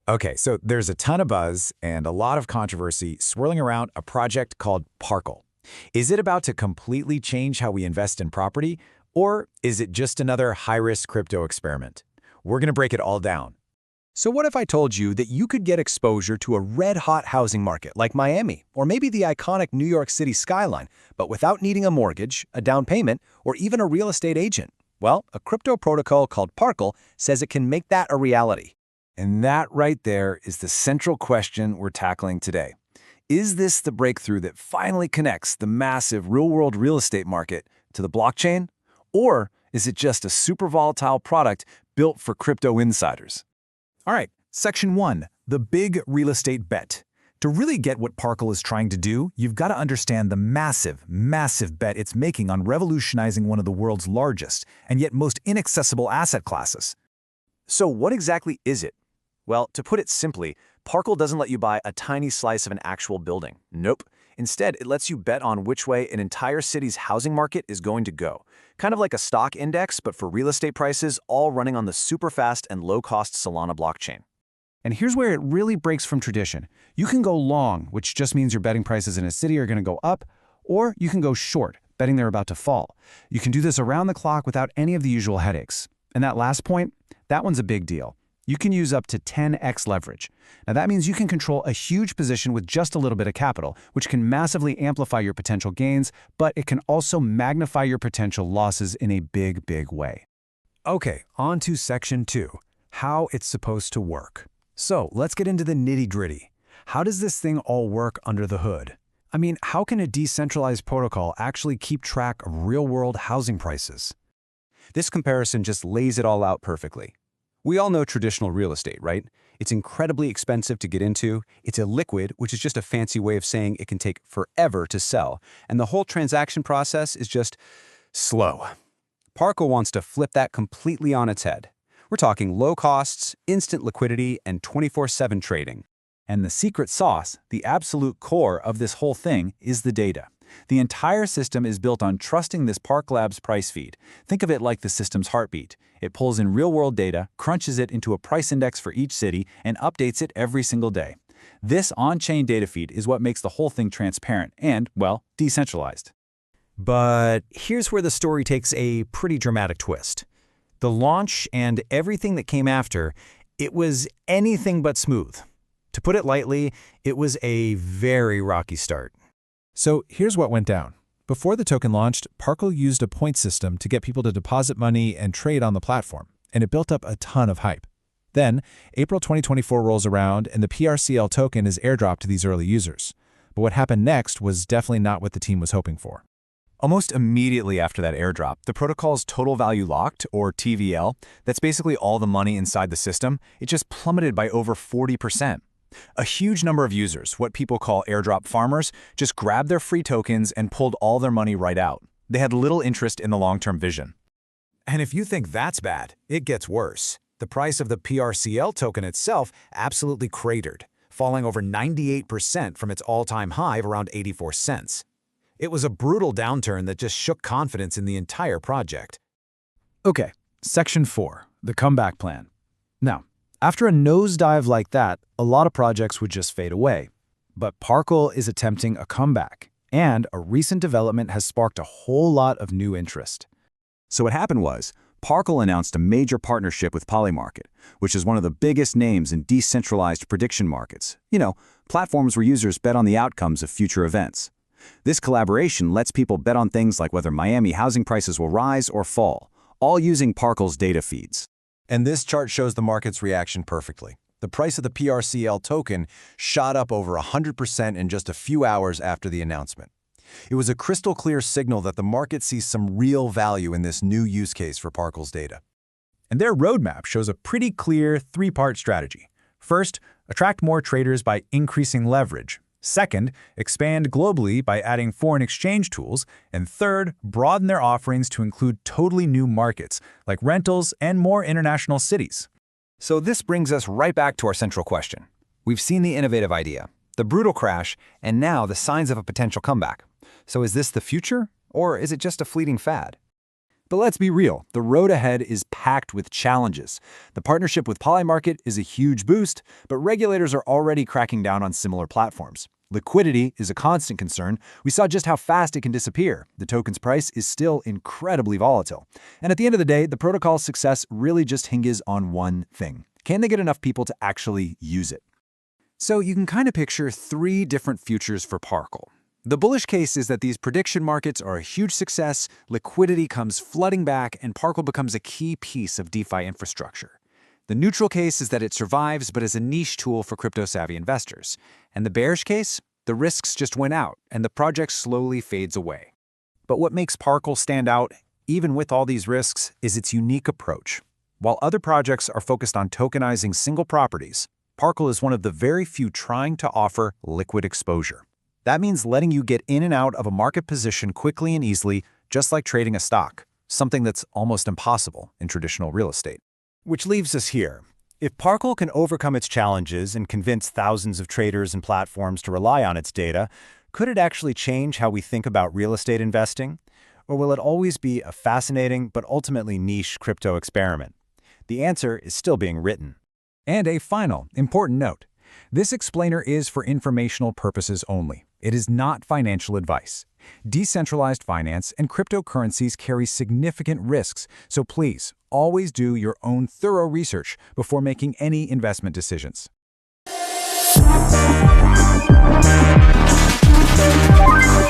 Okay, so there's a ton of buzz and a lot of controversy swirling around a project called PARCL. Is it about to completely change how we invest in property, or is it just another high-risk crypto experiment? We're going to break it all down. So what if I told you that you could get exposure to a red-hot housing market like Miami, or maybe the iconic New York City skyline, but without needing a mortgage, a down payment, or even a real estate agent? Well, a crypto protocol called PARCL says it can make that a reality. And that right there is the central question we're tackling today. Is this the breakthrough that finally connects the massive real-world real estate market to the blockchain? Or is it just a super volatile product built for crypto insiders? All right, Section 1, the big real estate bet. To really get what PARCL is trying to do, you've got to understand the massive, massive bet it's making on revolutionizing one of the world's largest and yet most inaccessible asset classes. So what exactly is it? Well, to put it simply, PARCL doesn't let you buy a tiny slice of an actual building. Nope. Instead, it lets you bet on which way an entire city's housing market is going to go. Kind of like a stock index, but for real estate prices, all running on the super fast and low-cost Solana blockchain. And here's where it really breaks from tradition. You can go long, which just means your betting prices in a city are going to go up, or you can go short, betting they're about to fall. You can do this around the clock without any of the usual headaches. And that last point, that one's a big deal. You can use up to 10x leverage. Now that means you can control a huge position with just a little bit of capital, which can massively amplify your potential gains, but it can also magnify your potential losses in a big, big way. Okay, on to Section 2, how it's supposed to work. So let's get into the nitty-gritty. How does this thing all work under the hood? I mean, how can a decentralized protocol actually keep track of real-world housing prices? This comparison just lays it all out perfectly. We all know traditional real estate, right? It's incredibly expensive to get into, it's illiquid, which is just a fancy way of saying it can take forever to sell, and the whole transaction process is just slow. PARCL wants to flip that completely on its head. We're talking low costs, instant liquidity, and 24/7 trading. And the secret sauce, the absolute core of this whole thing, is the data. The entire system is built on trusting this PARCL Labs price feed. Think of it like the system's heartbeat. It pulls in real-world data, crunches it into a price index for each city, and updates it every single day. This on-chain data feed is what makes the whole thing transparent and, well, decentralized. But here's where the story takes a pretty dramatic twist. The launch and everything that came after, it was anything but smooth. To put it lightly, it was a very rocky start. So here's what went down. Before the token launched, PARCL used a point system to get people to deposit money and trade on the platform, and it built up a ton of hype. Then, April 2024 rolls around and the PRCL token is airdropped to these early users. But what happened next was definitely not what the team was hoping for. Almost immediately after that airdrop, the protocol's total value locked, or TVL, that's basically all the money inside the system, it just plummeted by over 40%. A huge number of users, what people call airdrop farmers, just grabbed their free tokens and pulled all their money right out. They had little interest in the long-term vision. And if you think that's bad, it gets worse. The price of the PRCL token itself absolutely cratered, falling over 98% from its all-time high of around 84 cents. It was a brutal downturn that just shook confidence in the entire project. Okay, Section 4, the comeback plan. Now, after a nosedive like that, a lot of projects would just fade away. But PARCL is attempting a comeback, and a recent development has sparked a whole lot of new interest. So what happened was, PARCL announced a major partnership with Polymarket, which is one of the biggest names in decentralized prediction markets. You know, platforms where users bet on the outcomes of future events. This collaboration lets people bet on things like whether Miami housing prices will rise or fall, all using PARCL's data feeds. And this chart shows the market's reaction perfectly. The price of the PRCL token shot up over 100% in just a few hours after the announcement. It was a crystal clear signal that the market sees some real value in this new use case for PARCL's data. And their roadmap shows a pretty clear three-part strategy. First, attract more traders by increasing leverage. Second, expand globally by adding foreign exchange tools. And third, broaden their offerings to include totally new markets, like rentals and more international cities. So this brings us right back to our central question. We've seen the innovative idea, the brutal crash, and now the signs of a potential comeback. So is this the future, or is it just a fleeting fad? But let's be real, the road ahead is packed with challenges. The partnership with Polymarket is a huge boost, but regulators are already cracking down on similar platforms. Liquidity is a constant concern. We saw just how fast it can disappear. The token's price is still incredibly volatile. And at the end of the day, the protocol's success really just hinges on one thing. Can they get enough people to actually use it? So you can kind of picture three different futures for PARCL. The bullish case is that these prediction markets are a huge success, liquidity comes flooding back, and PARCL becomes a key piece of DeFi infrastructure. The neutral case is that it survives but is a niche tool for crypto-savvy investors. And the bearish case? The risks just went out, and the project slowly fades away. But what makes PARCL stand out, even with all these risks, is its unique approach. While other projects are focused on tokenizing single properties, PARCL is one of the very few trying to offer liquid exposure. That means letting you get in and out of a market position quickly and easily, just like trading a stock, something that's almost impossible in traditional real estate. Which leaves us here. If PARCL can overcome its challenges and convince thousands of traders and platforms to rely on its data, could it actually change how we think about real estate investing? Or will it always be a fascinating but ultimately niche crypto experiment? The answer is still being written. And a final, important note. This explainer is for informational purposes only. It is not financial advice. Decentralized finance and cryptocurrencies carry significant risks, so please, always do your own thorough research before making any investment decisions.